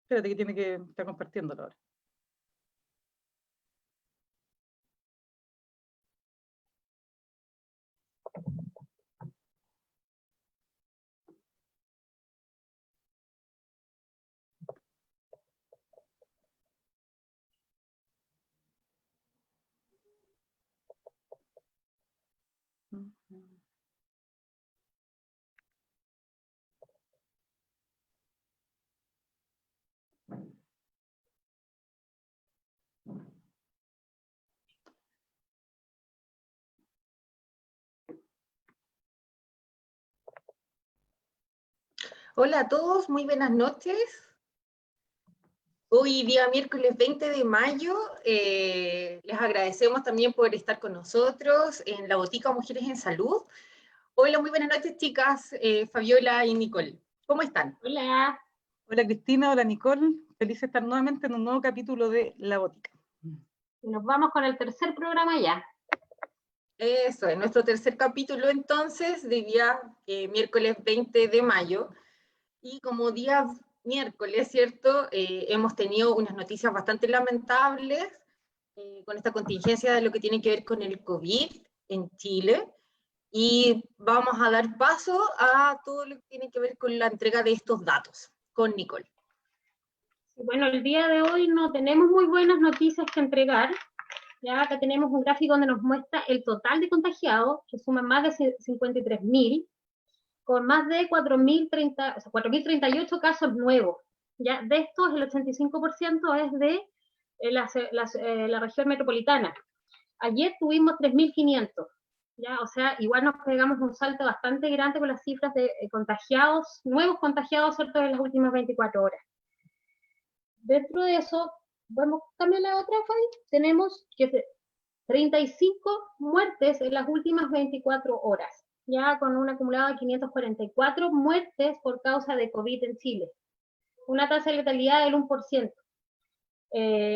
Espérate que tiene que estar compartiéndolo ahora. Hola a todos, muy buenas noches. Hoy día miércoles 20 de mayo, les agradecemos también por estar con nosotros en la Botica Mujeres en Salud. Hola, muy buenas noches chicas, Fabiola y Nicole. ¿Cómo están? Hola. Hola Cristina, hola Nicole. Feliz de estar nuevamente en un nuevo capítulo de La Botica. Nos vamos con el tercer programa ya. Eso, es nuestro tercer capítulo entonces, de día miércoles 20 de mayo. Y como día miércoles, ¿cierto? Hemos tenido unas noticias bastante lamentables con esta contingencia de lo que tiene que ver con el COVID en Chile. Y vamos a dar paso a todo lo que tiene que ver con la entrega de estos datos, con Nicole. Bueno, el día de hoy no tenemos muy buenas noticias que entregar. Ya acá tenemos un gráfico donde nos muestra el total de contagiados, que suman más de 53.000, con más de 4.038 casos nuevos. Ya de estos, el 85% es de la región metropolitana. Ayer tuvimos 3.500. ¿Ya? O sea, igual nos pegamos un salto bastante grande con las cifras de contagiados, nuevos contagiados, ¿cierto?, en las últimas 24 horas. Dentro de eso, vamos a cambiar la otra, Fabi. Tenemos que 35 muertes en las últimas 24 horas, ya con un acumulado de 544 muertes por causa de COVID en Chile. Una tasa de letalidad del 1%.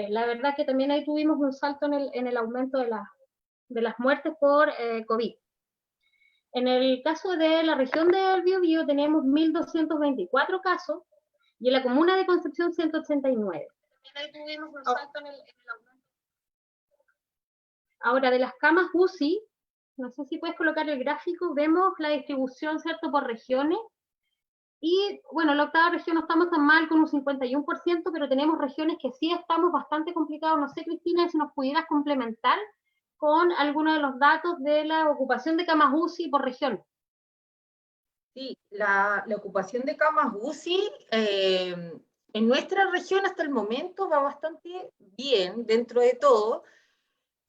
La verdad que también ahí tuvimos un salto en el aumento de las muertes por COVID. En el caso de la región del Biobío tenemos 1.224 casos y en la comuna de Concepción 189. También ahí tuvimos un salto en el aumento. Ahora, de las camas UCI, no sé si puedes colocar el gráfico, vemos la distribución, ¿cierto?, por regiones. Y, bueno, la octava región no estamos tan mal con un 51%, pero tenemos regiones que sí estamos bastante complicados. No sé, Cristina, si nos pudieras complementar con algunos de los datos de la ocupación de camas UCI por región. Sí, la ocupación de camas UCI en nuestra región hasta el momento va bastante bien dentro de todo.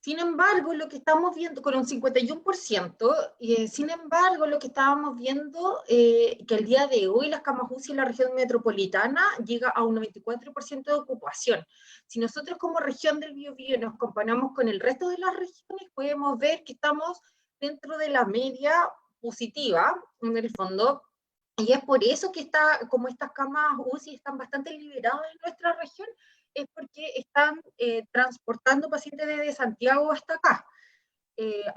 Sin embargo, lo que estamos viendo, con un 51%, sin embargo, lo que estábamos viendo, que el día de hoy las camas UCI en la región metropolitana llega a un 94% de ocupación. Si nosotros como región del Biobío nos comparamos con el resto de las regiones, podemos ver que estamos dentro de la media positiva, en el fondo, y es por eso que como estas camas UCI están bastante liberadas en nuestra región, es porque están transportando pacientes desde Santiago hasta acá.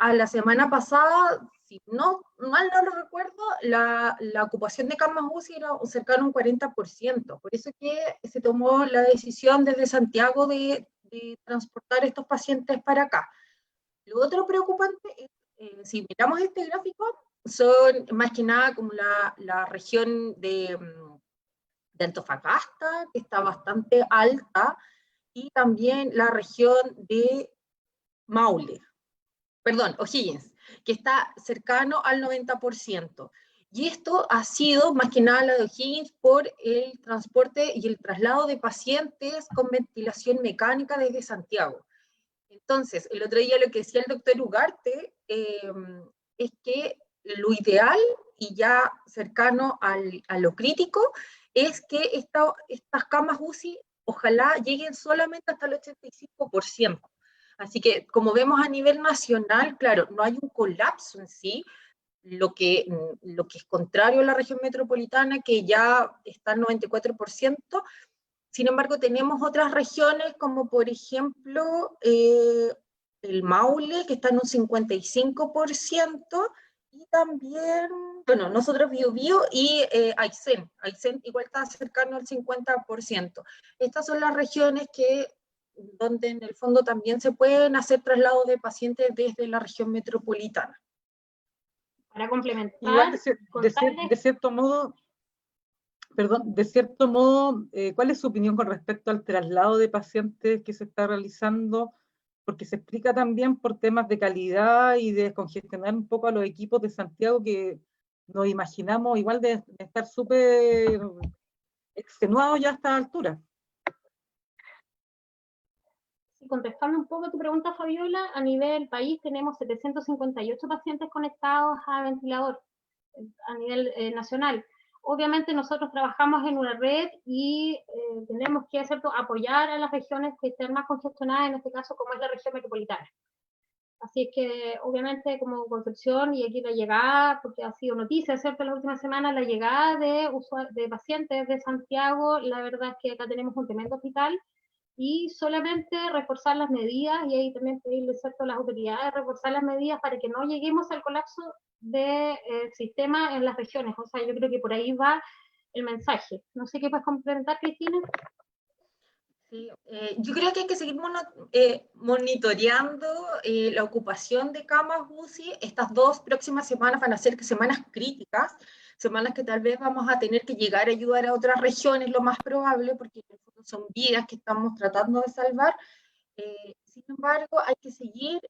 A la semana pasada, si no mal no lo recuerdo, la ocupación de camas UCI era cercano a un 40%, por eso que se tomó la decisión desde Santiago de transportar estos pacientes para acá. Lo otro preocupante es, si miramos este gráfico, son más que nada como la región de Antofagasta, que está bastante alta, y también la región de Maule, perdón, O'Higgins, que está cercano al 90%. Y esto ha sido más que nada la de O'Higgins por el transporte y el traslado de pacientes con ventilación mecánica desde Santiago. Entonces, el otro día lo que decía el doctor Ugarte es que lo ideal y ya cercano a lo crítico es que estas camas UCI ojalá lleguen solamente hasta el 85%. Así que, como vemos a nivel nacional, claro, no hay un colapso en sí, lo que es contrario a la región metropolitana, que ya está al 94%. Sin embargo, tenemos otras regiones, como por ejemplo el Maule, que está en un 55%, y también, bueno, nosotros Biobío y Aysén. Aysén igual está cercano al 50%. Estas son las regiones donde en el fondo también se pueden hacer traslados de pacientes desde la región metropolitana. Para complementar, igual de cierto modo, perdón, de cierto modo, ¿cuál es su opinión con respecto al traslado de pacientes que se está realizando? Porque se explica también por temas de calidad y de descongestionar un poco a los equipos de Santiago, que nos imaginamos igual de estar súper extenuados ya a esta altura. Contestando un poco tu pregunta, Fabiola, a nivel país tenemos 758 pacientes conectados a ventilador a nivel nacional. Obviamente nosotros trabajamos en una red y tenemos que, ¿cierto?, apoyar a las regiones que estén más congestionadas, en este caso como es la región metropolitana. Así es que obviamente como Concepción, y aquí la llegada, porque ha sido noticia, ¿cierto?, las últimas semanas, la llegada de pacientes de Santiago, la verdad es que acá tenemos un tremendo hospital, y solamente reforzar las medidas, y ahí también pedirle, ¿cierto?, a las autoridades reforzar las medidas para que no lleguemos al colapso del sistema en las regiones. O sea, yo creo que por ahí va el mensaje. No sé qué puedes complementar, Cristina. Sí, yo creo que hay que seguir monitoreando la ocupación de camas UCI. Estas 2 próximas semanas van a ser semanas críticas, semanas que tal vez vamos a tener que llegar a ayudar a otras regiones, lo más probable, porque son vidas que estamos tratando de salvar. Sin embargo, hay que seguir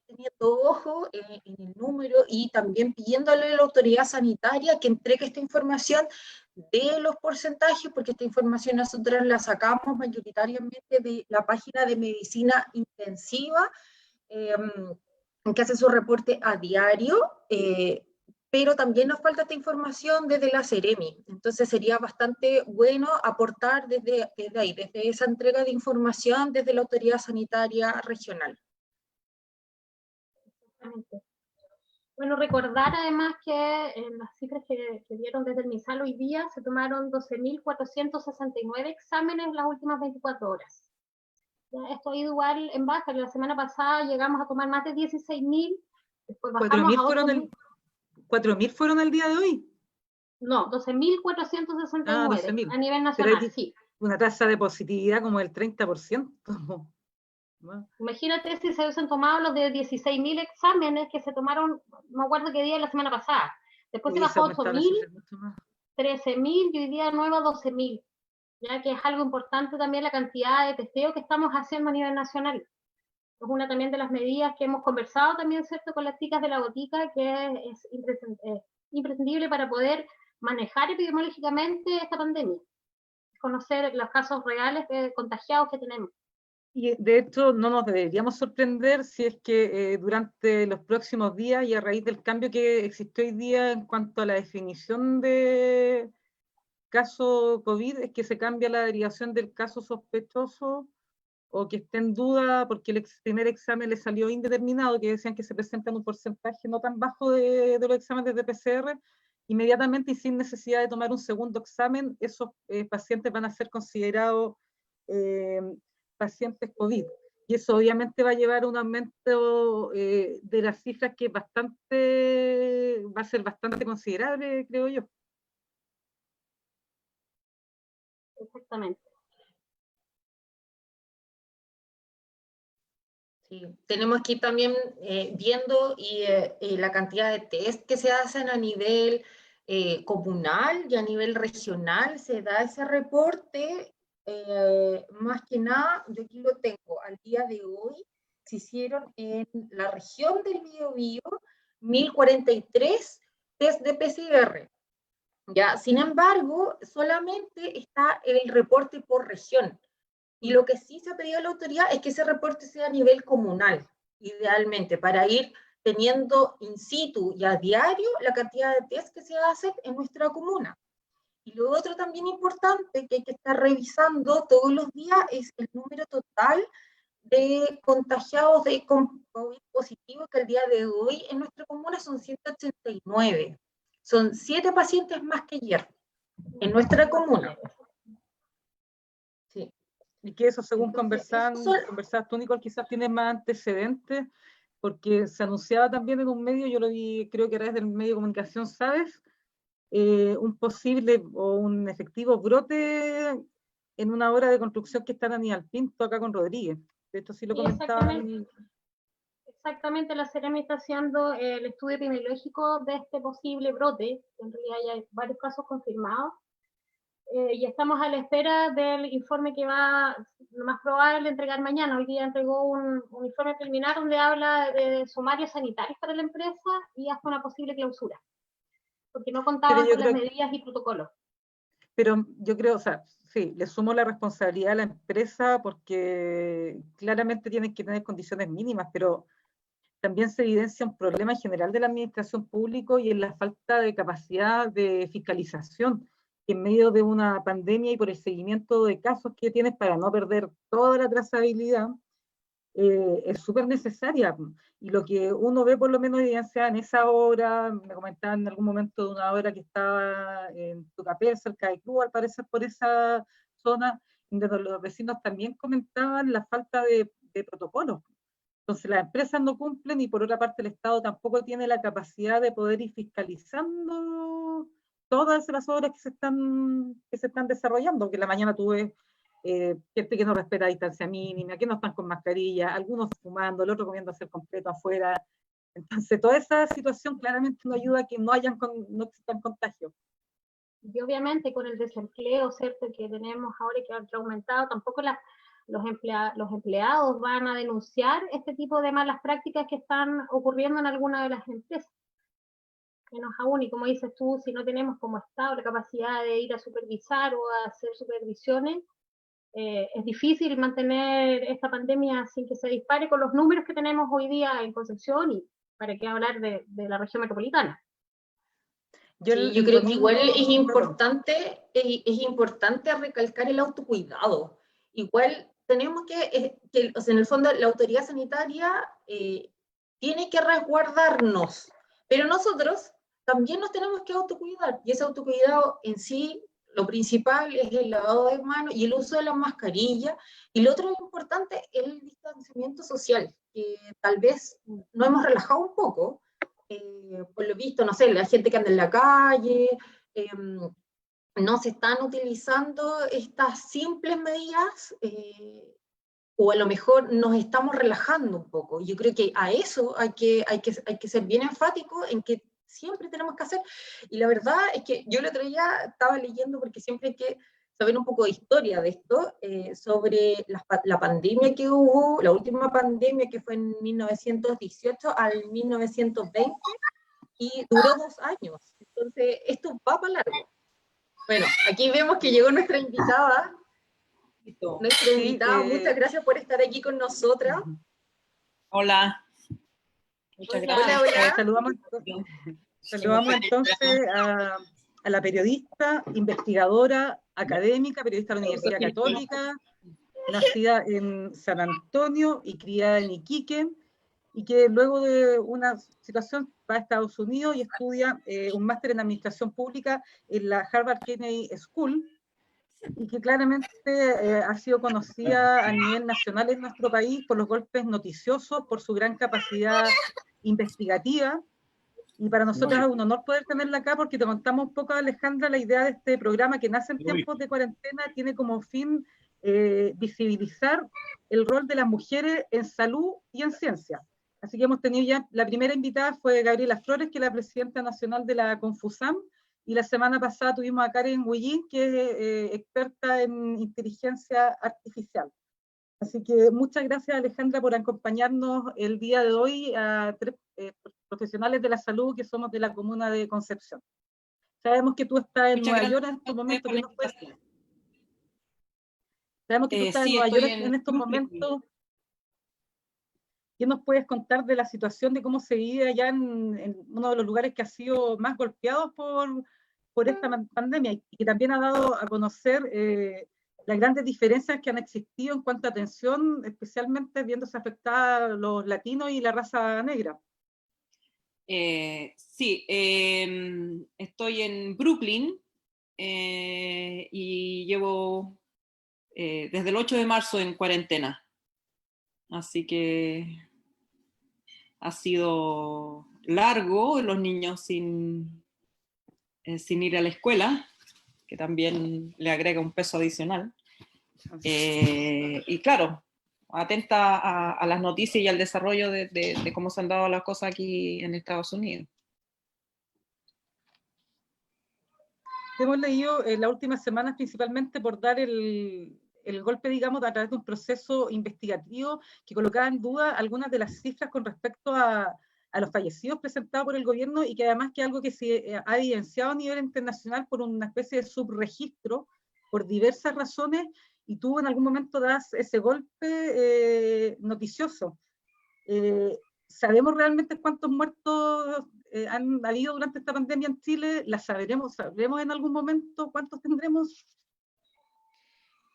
teniendo ojo en el número y también pidiéndole a la autoridad sanitaria que entregue esta información de los porcentajes, porque esta información nosotros la sacamos mayoritariamente de la página de medicina intensiva, que hace su reporte a diario, pero también nos falta esta información desde la Seremi. Entonces sería bastante bueno aportar desde ahí, desde esa entrega de información desde la autoridad sanitaria regional. Exactamente. Bueno, recordar además que en las cifras que dieron desde el MinSal hoy día se tomaron 12.469 exámenes en las últimas 24 horas. Ya, esto ha ido igual en baja, la semana pasada llegamos a tomar más de 16.000, después bajamos a 4.000 fueron el día de hoy. No, 12.469 12.000. a nivel nacional, sí. Una tasa de positividad como del 30%. Imagínate si se hubiesen tomado los de 16.000 exámenes que se tomaron, no me acuerdo qué día, la semana pasada. Después se bajó a 8.000, 13.000 y hoy día nuevo a 12.000. Ya que es algo importante también la cantidad de testeo que estamos haciendo a nivel nacional. Es una también de las medidas que hemos conversado también, ¿cierto?, con las chicas de la botica, que es imprescindible para poder manejar epidemiológicamente esta pandemia, conocer los casos reales de contagiados que tenemos. Y de hecho no nos deberíamos sorprender si es que durante los próximos días y a raíz del cambio que existió hoy día en cuanto a la definición de caso COVID, es que se cambia la derivación del caso sospechoso o que esté en duda porque el primer examen le salió indeterminado, que decían que se presentan un porcentaje no tan bajo de los exámenes de PCR, inmediatamente y sin necesidad de tomar un segundo examen, esos pacientes van a ser considerados pacientes COVID. Y eso obviamente va a llevar a un aumento de las cifras que va a ser bastante considerable, creo yo. Exactamente. Sí, tenemos que ir también viendo la cantidad de test que se hacen a nivel comunal y a nivel regional. Se da ese reporte, más que nada, yo aquí lo tengo, al día de hoy se hicieron en la región del Biobío 1.043 test de PCR. ¿Ya? Sin embargo, solamente está el reporte por región. Y lo que sí se ha pedido a la autoridad es que ese reporte sea a nivel comunal, idealmente, para ir teniendo in situ y a diario la cantidad de test que se hacen en nuestra comuna. Y lo otro también importante que hay que estar revisando todos los días es el número total de contagiados de COVID positivo, que al día de hoy en nuestra comuna son 189. Son 7 pacientes más que ayer en nuestra comuna. Sí. Y que eso, según conversabas tú, Nicole, quizás tiene más antecedentes porque se anunciaba también en un medio, yo lo vi creo que a través del medio de comunicación, ¿sabes? Un posible o un efectivo brote en una obra de construcción que está en Aníbal Pinto, acá con Rodríguez. De esto sí lo Sí, comentaban. exactamente, la Seremi está haciendo el estudio epidemiológico de este posible brote. En realidad ya hay varios casos confirmados. Y estamos a la espera del informe que va, lo más probable, entregar mañana. Hoy día entregó un informe preliminar donde habla de sumarios sanitarios para la empresa y hasta una posible clausura, porque no Pero contaban yo con las creo, medidas y protocolos. pero yo creo, o sea, sí, le sumo la responsabilidad a la empresa porque claramente tienen que tener condiciones mínimas, pero también se evidencia un problema en general de la administración pública y en la falta de capacidad de fiscalización en medio de una pandemia y por el seguimiento de casos que tienes para no perder toda la trazabilidad. Es súper necesaria. Y lo que uno ve por lo menos evidenciada en esa obra, me comentaban en algún momento de una obra que estaba en Tucapel, cerca de Club, al parecer por esa zona, donde los vecinos también comentaban la falta de protocolos. Entonces las empresas no cumplen y por otra parte el Estado tampoco tiene la capacidad de poder ir fiscalizando todas las obras que se están desarrollando, que en la mañana tuve gente que no respeta distancia mínima, que no están con mascarilla, algunos fumando, el otro comiendo el completo afuera. Entonces toda esa situación claramente no ayuda a que no existan contagios. Y obviamente con el desempleo, ¿cierto?, que tenemos ahora y que ha aumentado, tampoco los empleados van a denunciar este tipo de malas prácticas que están ocurriendo en alguna de las empresas. Menos aún, y como dices tú, si no tenemos como Estado la capacidad de ir a supervisar o a hacer supervisiones, es difícil mantener esta pandemia sin que se dispare con los números que tenemos hoy día en Concepción, y para qué hablar de la región metropolitana. Sí, yo creo que igual es importante recalcar el autocuidado. Igual tenemos o sea, en el fondo la autoridad sanitaria tiene que resguardarnos, pero nosotros también nos tenemos que autocuidar, y ese autocuidado en sí, lo principal es el lavado de manos y el uso de la mascarilla, y lo otro importante es el distanciamiento social, que tal vez no hemos relajado un poco, por lo visto, no sé, la gente que anda en la calle, no se están utilizando estas simples medidas, o a lo mejor nos estamos relajando un poco. Yo creo que a eso hay que ser bien enfático en que siempre tenemos que hacer. Y la verdad es que yo el otro día estaba leyendo, porque siempre hay que saber un poco de historia de esto, sobre la pandemia que hubo, la última pandemia que fue en 1918 al 1920, y duró 2 años. Entonces, esto va para largo. Bueno, aquí vemos que llegó nuestra invitada. Sí, Muchas gracias por estar aquí con nosotras. Hola. Muchas gracias. Hola. Saludamos entonces a la periodista, investigadora, académica, periodista de la Universidad Católica, nacida en San Antonio y criada en Iquique, y que luego de una situación va a Estados Unidos y estudia un máster en Administración Pública en la Harvard Kennedy School, y que claramente ha sido conocida a nivel nacional en nuestro país por los golpes noticiosos, por su gran capacidad investigativa. Y para nosotros es un honor poder tenerla acá, porque te contamos un poco, Alejandra, la idea de este programa que nace en tiempos de cuarentena, tiene como fin visibilizar el rol de las mujeres en salud y en ciencia. Así que hemos tenido ya, la primera invitada fue Gabriela Flores, que es la presidenta nacional de la Confusam, y la semana pasada tuvimos a Karen Huillín, que es experta en inteligencia artificial. Así que muchas gracias, Alejandra, por acompañarnos el día de hoy a 3 profesionales de la salud que somos de la comuna de Concepción. Sabemos que tú estás en Nueva York en estos momentos. Sabemos que tú estás en Nueva York en estos momentos. ¿Qué nos puedes contar de la situación, de cómo se vive allá en uno de los lugares que ha sido más golpeados por esta pandemia, y que también ha dado a conocer las grandes diferencias que han existido en cuanto a atención, especialmente viéndose afectadas los latinos y la raza negra? Sí, estoy en Brooklyn y llevo desde el 8 de marzo en cuarentena. Así que ha sido largo, los niños sin ir a la escuela, que también le agrega un peso adicional. Y claro, atenta a las noticias y al desarrollo de cómo se han dado las cosas aquí en Estados Unidos. Hemos leído en las últimas semanas principalmente por dar el golpe, digamos, a través de un proceso investigativo que colocaba en duda algunas de las cifras con respecto a los fallecidos presentados por el gobierno, y que además que algo que se ha evidenciado a nivel internacional por una especie de subregistro por diversas razones, y tú en algún momento das ese golpe noticioso. ¿Sabemos realmente cuántos muertos han habido durante esta pandemia en Chile? ¿La sabremos en algún momento cuántos tendremos?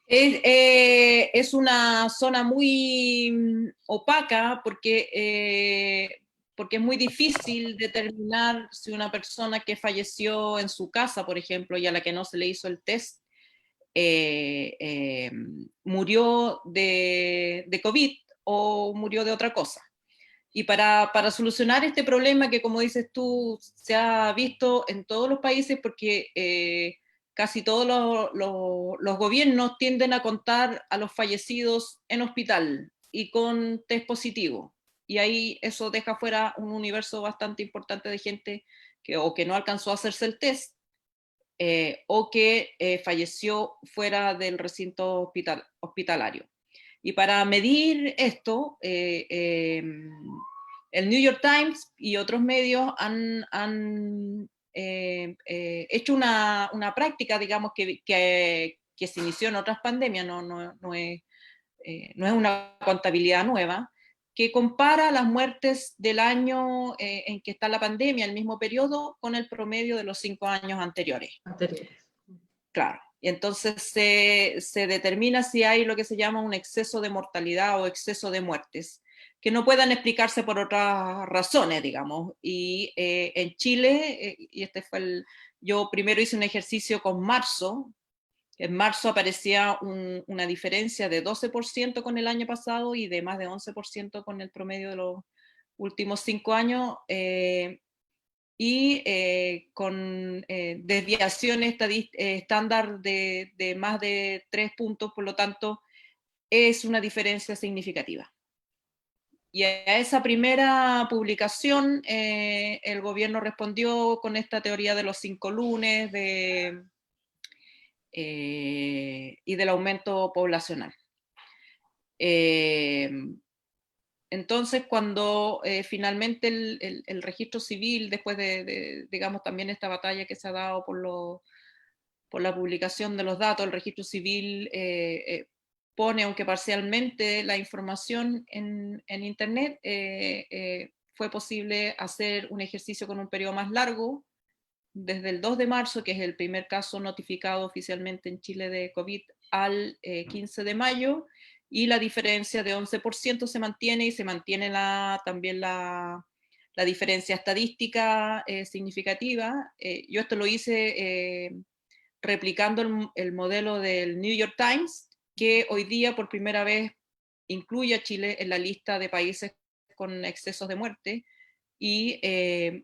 Es una zona muy opaca porque es muy difícil determinar si una persona que falleció en su casa, por ejemplo, y a la que no se le hizo el test, murió de COVID o murió de otra cosa. Y para solucionar este problema que, como dices tú, se ha visto en todos los países, porque casi todos los gobiernos tienden a contar a los fallecidos en hospital y con test positivo. Y ahí eso deja fuera un universo bastante importante de gente que o que no alcanzó a hacerse el test o que falleció fuera del recinto hospitalario. Y para medir esto, el New York Times y otros medios han hecho una práctica, digamos, que se inició en otras pandemias, no es una contabilidad nueva, que compara las muertes del año en que está la pandemia, el mismo periodo, con el promedio de los 5 años anteriores. Claro. Y entonces se determina si hay lo que se llama un exceso de mortalidad o exceso de muertes, que no puedan explicarse por otras razones, digamos. Y en Chile, y yo primero hice un ejercicio con marzo. En marzo aparecía una diferencia de 12% con el año pasado y de más de 11% con el promedio de los últimos 5 años. Y con desviaciones estándar de más de 3 puntos, por lo tanto, es una diferencia significativa. Y a esa primera publicación, el gobierno respondió con esta teoría de los 5 lunes y del aumento poblacional. Entonces, cuando finalmente el registro civil, después digamos, también esta batalla que se ha dado por la publicación de los datos, el registro civil pone, aunque parcialmente, la información en Internet, fue posible hacer un ejercicio con un periodo más largo, desde el 2 de marzo, que es el primer caso notificado oficialmente en Chile de COVID, al 15 de mayo, y la diferencia de 11% se mantiene, y se mantiene también la diferencia estadística significativa. Yo esto lo hice replicando el modelo del New York Times, que hoy día por primera vez incluye a Chile en la lista de países con excesos de muerte, y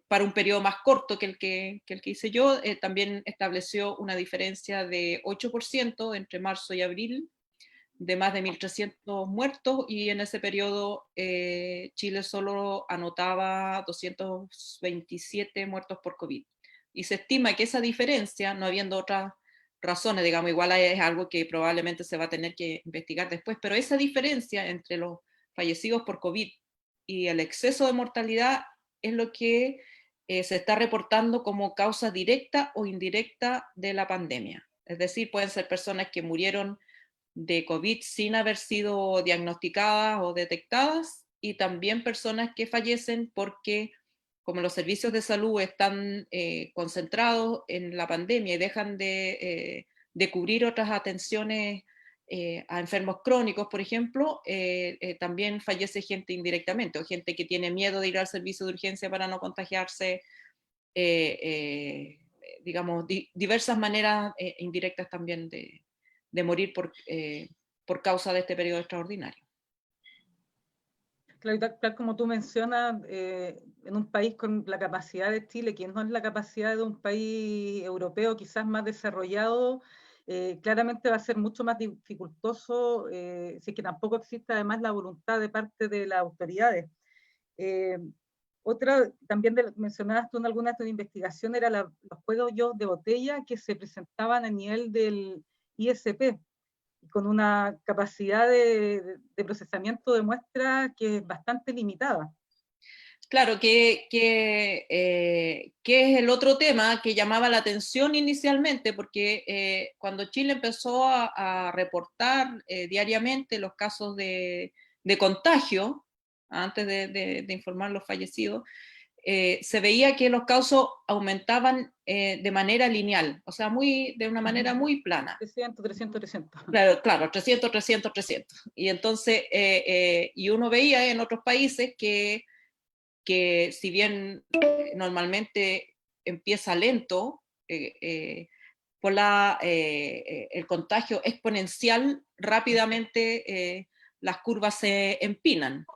para un periodo más corto que el que hice yo, también estableció una diferencia de 8% entre marzo y abril, de más de 1.300 muertos, y en ese periodo Chile solo anotaba 227 muertos por COVID. Y se estima que esa diferencia, no habiendo otras razones, digamos, igual es algo que probablemente se va a tener que investigar después, pero esa diferencia entre los fallecidos por COVID y el exceso de mortalidad es lo que se está reportando como causa directa o indirecta de la pandemia. Es decir, pueden ser personas que murieron de COVID sin haber sido diagnosticadas o detectadas, y también personas que fallecen porque, como los servicios de salud están concentrados en la pandemia y dejan de cubrir otras atenciones a enfermos crónicos, por ejemplo, también fallece gente indirectamente, o gente que tiene miedo de ir al servicio de urgencia para no contagiarse, digamos, diversas maneras indirectas también de morir por causa de este periodo extraordinario. Claro, tal como tú mencionas, en un país con la capacidad de Chile, que no es la capacidad de un país europeo quizás más desarrollado, claramente va a ser mucho más dificultoso si es que tampoco existe además la voluntad de parte de las autoridades. Eh, Otra, también mencionabas tú en algunas de tus investigaciones, era los juegos de botella que se presentaban a nivel del ISP, con una capacidad de procesamiento de muestras que es bastante limitada. Claro, que es el otro tema que llamaba la atención inicialmente, porque cuando Chile empezó a reportar diariamente los casos de contagio, antes de informar los fallecidos, se veía que los casos aumentaban de manera lineal, o sea, de una manera muy plana. 300, 300, 300. Claro, 300, 300, 300. Y entonces, y uno veía en otros países que si bien normalmente empieza lento, por el contagio exponencial, rápidamente las curvas se empinan.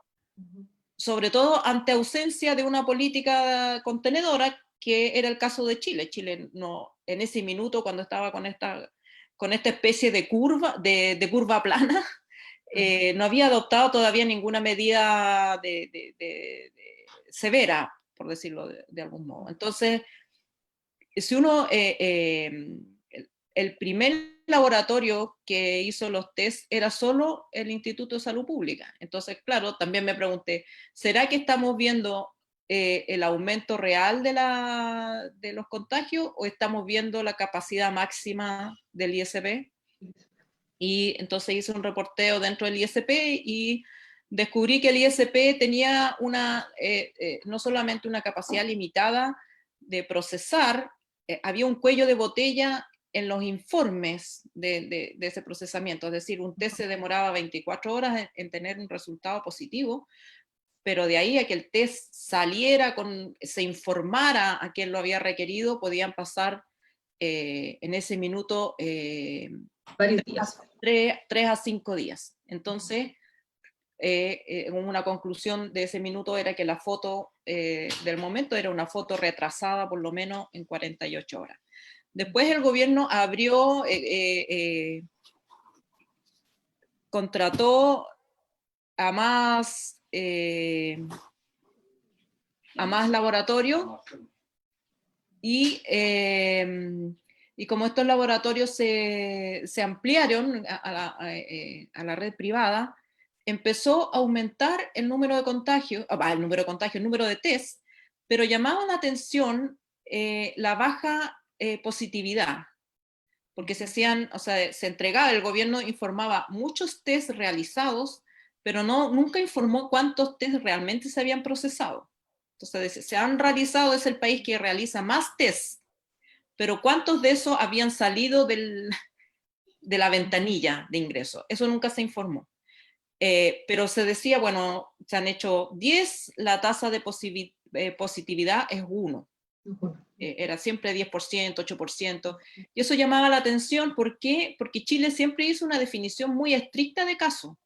Sobre todo ante ausencia de una política contenedora, que era el caso de Chile. Chile no, en ese minuto, cuando estaba con esta especie de curva, de curva plana, no había adoptado todavía ninguna medida severa, por decirlo de algún modo. Entonces, si uno, el primer laboratorio que hizo los test era solo el Instituto de Salud Pública. Entonces, claro, también me pregunté, ¿será que estamos viendo el aumento real de los contagios o estamos viendo la capacidad máxima del ISP? Y entonces hice un reporteo dentro del ISP y descubrí que el ISP tenía no solamente una capacidad limitada de procesar, había un cuello de botella en los informes de ese procesamiento, es decir, un test se demoraba 24 horas en tener un resultado positivo, pero de ahí a que el test saliera, se informara a quien lo había requerido, podían pasar en ese minuto varios días. 3 a 5 días. Entonces, una conclusión de ese minuto era que la foto del momento era una foto retrasada por lo menos en 48 horas. Después el gobierno abrió, contrató a más laboratorios y como estos laboratorios se ampliaron a la red privada, empezó a aumentar el número de contagios, el número de test, pero llamaba la atención la baja positividad, porque se entregaba, el gobierno informaba muchos test realizados, pero nunca informó cuántos test realmente se habían procesado. Entonces, se han realizado, es el país que realiza más test, pero ¿cuántos de esos habían salido de la ventanilla de ingreso? Eso nunca se informó. Pero se decía, bueno, se han hecho 10, la tasa de positividad es 1. Era siempre 10%, 8%. Y eso llamaba la atención. ¿Por qué? Porque Chile siempre hizo una definición muy estricta de caso.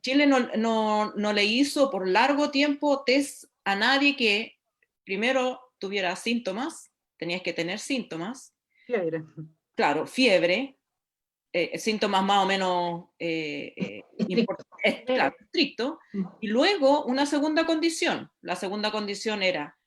Chile no le hizo por largo tiempo test a nadie que primero tuviera síntomas, tenías que tener síntomas. Fiebre. Claro, fiebre, síntomas más o menos estrictos. Y luego una segunda condición. La segunda condición era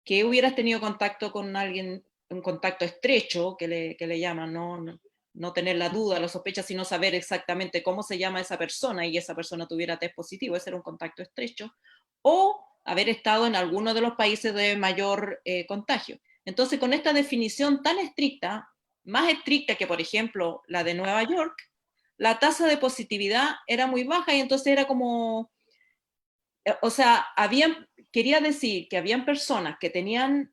que hubieras tenido contacto con alguien, un contacto estrecho, que le llaman, no tener la duda, la sospecha, sino saber exactamente cómo se llama esa persona y esa persona tuviera test positivo, ese era un contacto estrecho, o haber estado en alguno de los países de mayor contagio. Entonces, con esta definición tan estricta, más estricta que, por ejemplo, la de Nueva York, la tasa de positividad era muy baja y entonces era como, o sea, quería decir que habían personas que tenían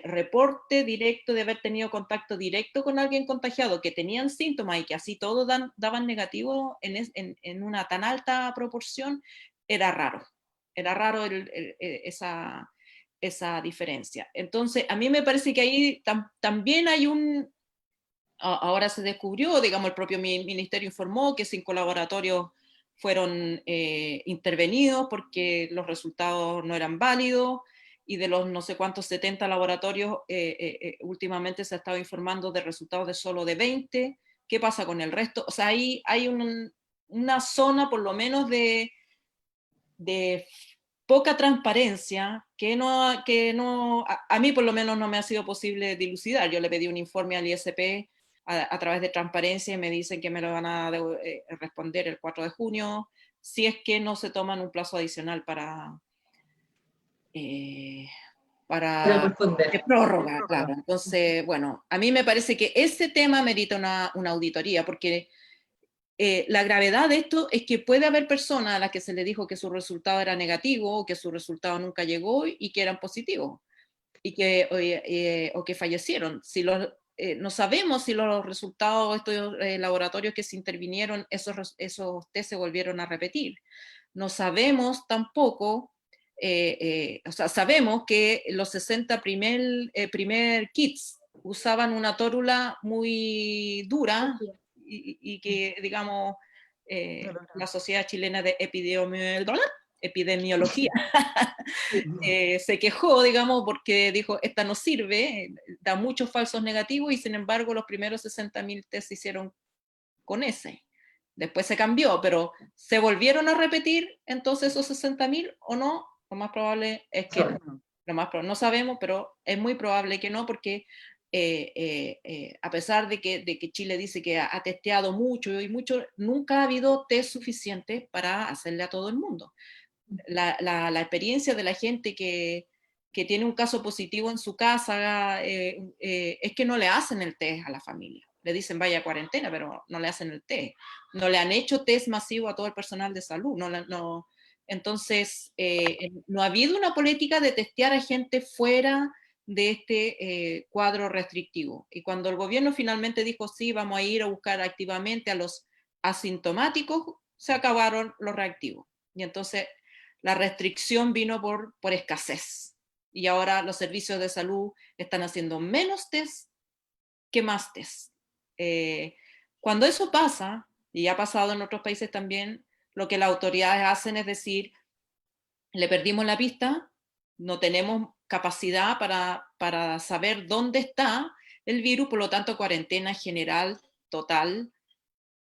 reporte directo de haber tenido contacto directo con alguien contagiado, que tenían síntomas y que así todos daban negativo en una tan alta proporción, era raro. Era raro esa diferencia. Entonces, a mí me parece que ahí también hay ahora se descubrió, digamos, el propio ministerio informó que 5 laboratorios fueron intervenidos porque los resultados no eran válidos, y de los no sé cuántos 70 laboratorios, últimamente se ha estado informando de resultados de solo de 20. ¿Qué pasa con el resto? O sea, ahí hay una zona por lo menos de poca transparencia que a mí por lo menos no me ha sido posible dilucidar. Yo le pedí un informe al ISP a través de transparencia y me dicen que me lo van a responder el 4 de junio, si es que no se toman un plazo adicional para responder. prórroga, claro. Entonces, bueno, a mí me parece que ese tema merita una auditoría, porque la gravedad de esto es que puede haber personas a las que se le dijo que su resultado era negativo, o que su resultado nunca llegó y que eran positivos, y o que fallecieron. No sabemos si los resultados de estos laboratorios que se intervinieron, esos test se volvieron a repetir. No sabemos tampoco, o sea, sabemos que los 60 primer kits usaban una tórula muy dura, y que, digamos, la Sociedad Chilena de Epidemiología se quejó, digamos, porque dijo, esta no sirve, da muchos falsos negativos, y sin embargo los primeros 60.000 test se hicieron con ese. Después se cambió, pero ¿se volvieron a repetir entonces esos 60.000 o no? Lo más probable es que no. No sabemos, pero es muy probable que no, porque a pesar de que Chile dice que ha testeado mucho y mucho, nunca ha habido test suficiente para hacerle a todo el mundo. La experiencia de la gente que tiene un caso positivo en su casa es que no le hacen el test a la familia. Le dicen vaya a cuarentena, pero no le hacen el test. No le han hecho test masivo a todo el personal de salud. Entonces, no ha habido una política de testear a gente fuera de este cuadro restrictivo. Y cuando el gobierno finalmente dijo sí, vamos a ir a buscar activamente a los asintomáticos, se acabaron los reactivos. Y entonces la restricción vino por escasez. Y ahora los servicios de salud están haciendo menos test que más test. Cuando eso pasa, y ha pasado en otros países también, lo que las autoridades hacen es decir, le perdimos la pista, no tenemos capacidad para saber dónde está el virus, por lo tanto cuarentena general total,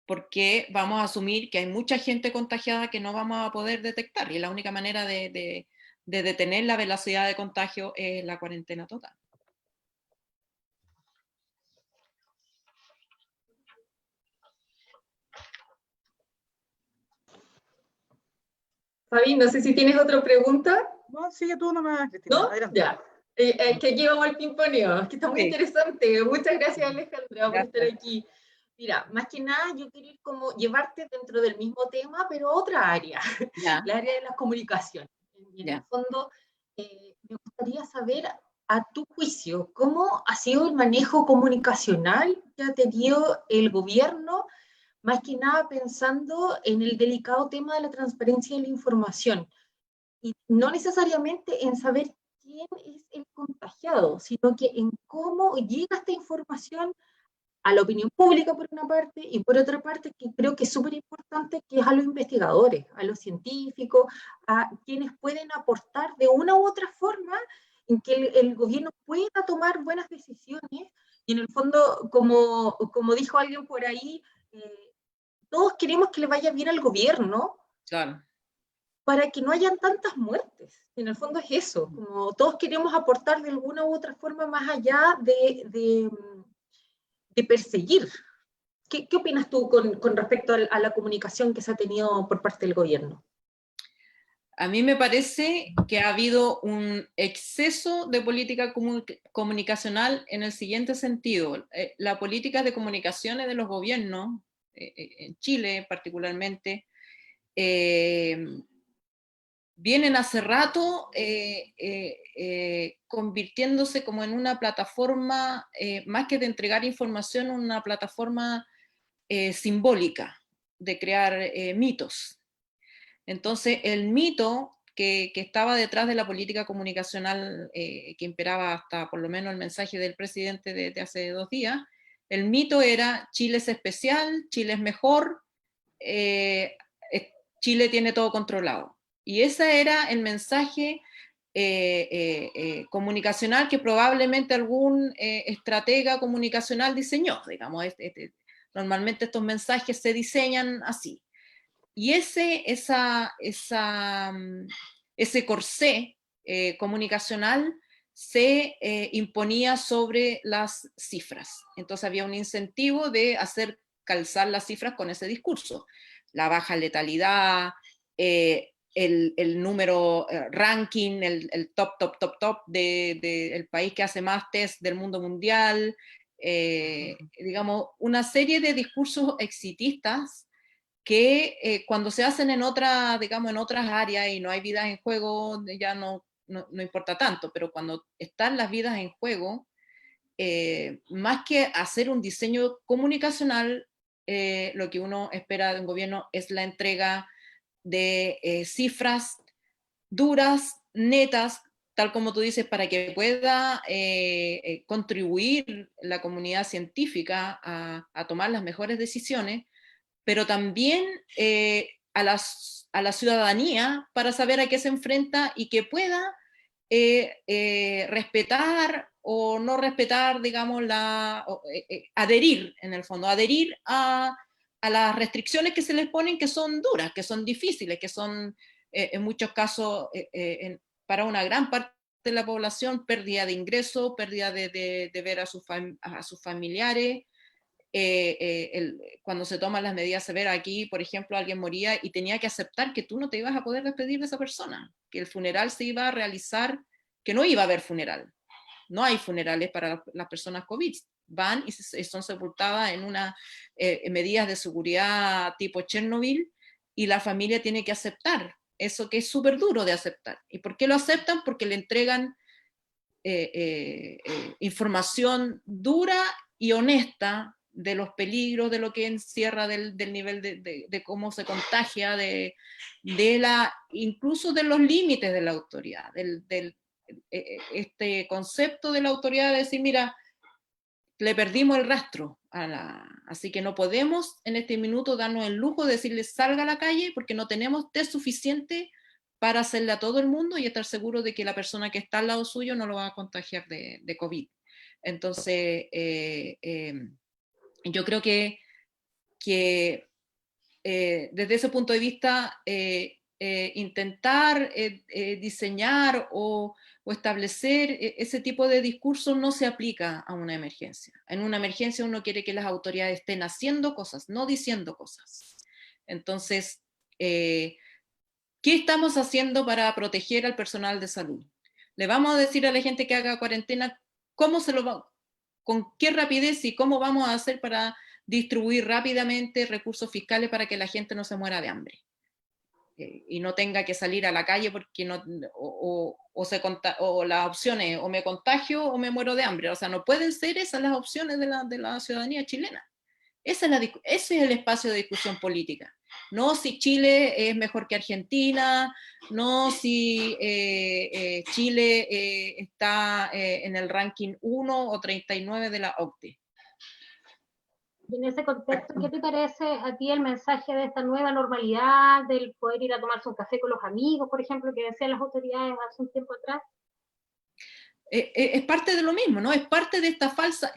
porque vamos a asumir que hay mucha gente contagiada que no vamos a poder detectar, y la única manera de detener la velocidad de contagio es la cuarentena total. Fabi, no sé si tienes otra pregunta. No, sigue tú nomás, Cristina. ¿No? Adelante. Ya. Que aquí vamos al pimponeo, que está muy interesante. Muchas gracias, Alejandra, por estar aquí. Mira, más que nada yo quería como llevarte dentro del mismo tema, pero otra área, la área de la comunicación. Y en el fondo, me gustaría saber, a tu juicio, ¿cómo ha sido el manejo comunicacional que ha tenido el gobierno, más que nada pensando en el delicado tema de la transparencia de la información? Y no necesariamente en saber quién es el contagiado, sino que en cómo llega esta información a la opinión pública por una parte, y por otra parte, que creo que es súper importante, que es a los investigadores, a los científicos, a quienes pueden aportar de una u otra forma en que el gobierno pueda tomar buenas decisiones. Y en el fondo, como dijo alguien por ahí, todos queremos que le vaya bien al gobierno, claro, para que no hayan tantas muertes. En el fondo es eso, como todos queremos aportar de alguna u otra forma más allá de perseguir. ¿Qué opinas tú con respecto a la comunicación que se ha tenido por parte del gobierno? A mí me parece que ha habido un exceso de política comunicacional en el siguiente sentido. La política de comunicaciones de los gobiernos, en Chile particularmente, vienen hace rato convirtiéndose como en una plataforma, más que de entregar información, una plataforma simbólica, de crear mitos. Entonces, el mito que estaba detrás de la política comunicacional que imperaba hasta por lo menos el mensaje del presidente de hace 2 días, el mito era Chile es especial, Chile es mejor, Chile tiene todo controlado. Y ese era el mensaje comunicacional que probablemente algún estratega comunicacional diseñó, digamos. Normalmente estos mensajes se diseñan así. Y ese corsé comunicacional se imponía sobre las cifras. Entonces había un incentivo de hacer calzar las cifras con ese discurso. La baja letalidad, el número ranking, el top del país que hace más test del mundo mundial, digamos, una serie de discursos exitistas que cuando se hacen digamos, en otras áreas y no hay vidas en juego, ya no importa tanto, pero cuando están las vidas en juego, más que hacer un diseño comunicacional, lo que uno espera de un gobierno es la entrega de cifras duras, netas, tal como tú dices, para que pueda contribuir la comunidad científica a tomar las mejores decisiones, pero también a la ciudadanía para saber a qué se enfrenta y que pueda respetar o no respetar, digamos, adherir, en el fondo, adherir a las restricciones que se les ponen, que son duras, que son difíciles, que son en muchos casos para una gran parte de la población pérdida de ingresos, pérdida de ver a sus familiares. Cuando se toman las medidas severas aquí, por ejemplo, alguien moría y tenía que aceptar que tú no te ibas a poder despedir de esa persona, que el funeral se iba a realizar, que no iba a haber funeral. No hay funerales para las personas COVID. Van y son sepultadas en unas medidas de seguridad tipo Chernobyl y la familia tiene que aceptar eso, que es súper duro de aceptar. ¿Y por qué lo aceptan? Porque le entregan información dura y honesta de los peligros, de lo que encierra, del nivel de cómo se contagia, incluso de los límites de la autoridad, este concepto de la autoridad de decir, mira, le perdimos el rastro, así que no podemos en este minuto darnos el lujo de decirle salga a la calle porque no tenemos test suficiente para hacerle a todo el mundo y estar seguro de que la persona que está al lado suyo no lo va a contagiar de COVID. Entonces, yo creo que desde ese punto de vista, intentar diseñar o establecer ese tipo de discursos no se aplica a una emergencia. En una emergencia uno quiere que las autoridades estén haciendo cosas, no diciendo cosas. Entonces, ¿qué estamos haciendo para proteger al personal de salud? ¿Le vamos a decir a la gente que haga cuarentena con qué rapidez y cómo vamos a hacer para distribuir rápidamente recursos fiscales para que la gente no se muera de hambre y no tenga que salir a la calle porque o las opciones o me contagio o me muero de hambre? O sea, no pueden ser esas las opciones de la ciudadanía chilena. Ese es el espacio de discusión política. No si Chile es mejor que Argentina, no si Chile está en el ranking 1 o 39 de la OCDE. Y en ese contexto, ¿qué te parece a ti el mensaje de esta nueva normalidad, del poder ir a tomarse un café con los amigos, por ejemplo, que decían las autoridades hace un tiempo atrás? Es parte de lo mismo, ¿no? Es parte de esta falsa...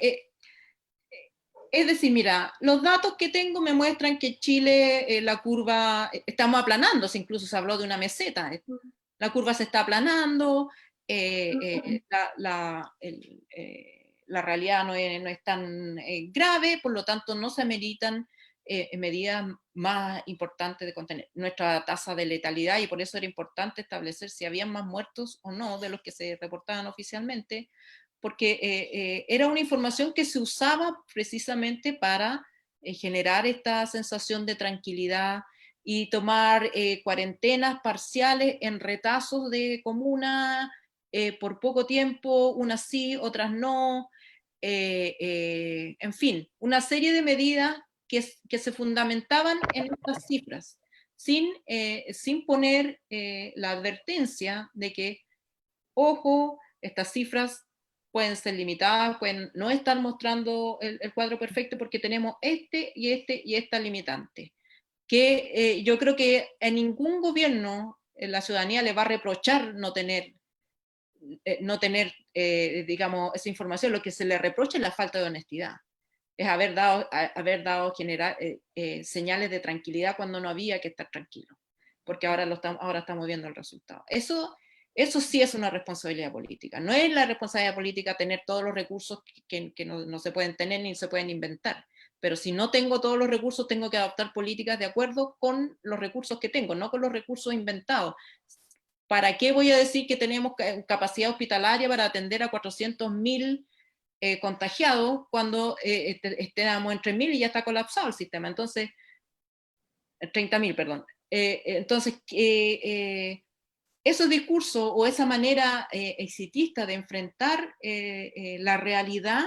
es decir, mira, los datos que tengo me muestran que Chile, la curva, estamos aplanándose, incluso se habló de una meseta, la curva se está aplanando, la realidad no es tan grave, por lo tanto no se ameritan medidas más importantes de contener nuestra tasa de letalidad, y por eso era importante establecer si habían más muertos o no de los que se reportaban oficialmente, porque era una información que se usaba precisamente para generar esta sensación de tranquilidad y tomar cuarentenas parciales en retazos de comuna por poco tiempo, unas sí, otras no, en fin, una serie de medidas que se fundamentaban en estas cifras, sin poner la advertencia de que, ojo, estas cifras pueden ser limitadas, pueden no estar mostrando el cuadro perfecto porque tenemos y esta limitante. que yo creo que a ningún gobierno la ciudadanía le va a reprochar no tener, digamos, esa información. Lo que se le reprocha es la falta de honestidad, es haber dado señales de tranquilidad cuando no había que estar tranquilo, porque ahora estamos viendo el resultado. Eso sí es una responsabilidad política. No es la responsabilidad política tener todos los recursos que no se pueden tener ni se pueden inventar. Pero si no tengo todos los recursos, tengo que adoptar políticas de acuerdo con los recursos que tengo, no con los recursos inventados. ¿Para qué voy a decir que tenemos capacidad hospitalaria para atender a 400.000 contagiados cuando estemos en 3.000 y ya está colapsado el sistema? Entonces, 30.000, perdón. Entonces, esos discursos o esa manera exitista de enfrentar la realidad,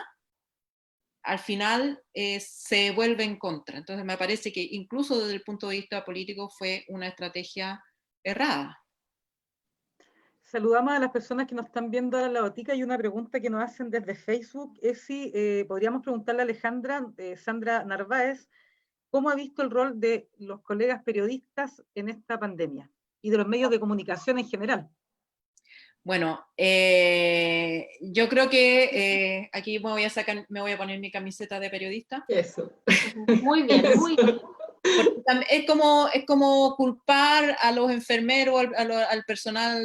al final se vuelve en contra. Entonces me parece que incluso desde el punto de vista político fue una estrategia errada. Saludamos a las personas que nos están viendo a la botica y una pregunta que nos hacen desde Facebook es si podríamos preguntarle a Alejandra, Sandra Narváez, ¿cómo ha visto el rol de los colegas periodistas en esta pandemia y de los medios de comunicación en general? Bueno, yo creo que aquí me voy a poner mi camiseta de periodista. Eso. Muy bien, muy bien. Es como culpar a los enfermeros, al personal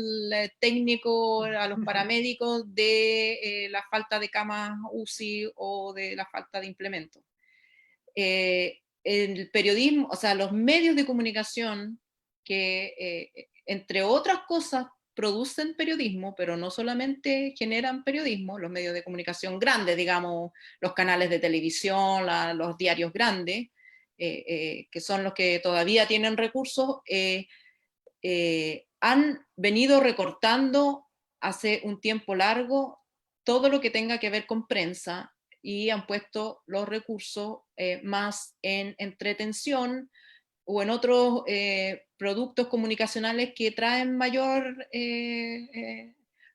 técnico, a los paramédicos de la falta de camas UCI o de la falta de implementos. El periodismo, o sea, los medios de comunicación que, entre otras cosas, producen periodismo, pero no solamente generan periodismo, los medios de comunicación grandes, digamos, los canales de televisión, los diarios grandes, que son los que todavía tienen recursos, han venido recortando hace un tiempo largo todo lo que tenga que ver con prensa y han puesto los recursos más en entretención o en otros productos comunicacionales que traen mayor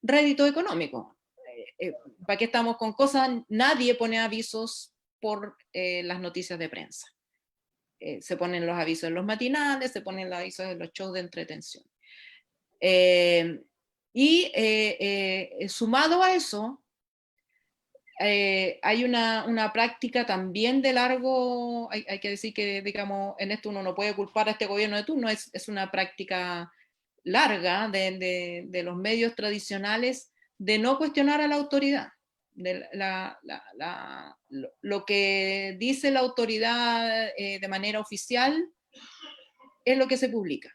rédito económico. ¿Para qué estamos con cosas? Nadie pone avisos por las noticias de prensa. Se ponen los avisos en los matinales, se ponen los avisos en los shows de entretención. Sumado a eso, hay una práctica también de largo, hay que decir que, digamos, en esto uno no puede culpar a este gobierno de turno, es una práctica larga de los medios tradicionales de no cuestionar a la autoridad. Lo que dice la autoridad de manera oficial es lo que se publica.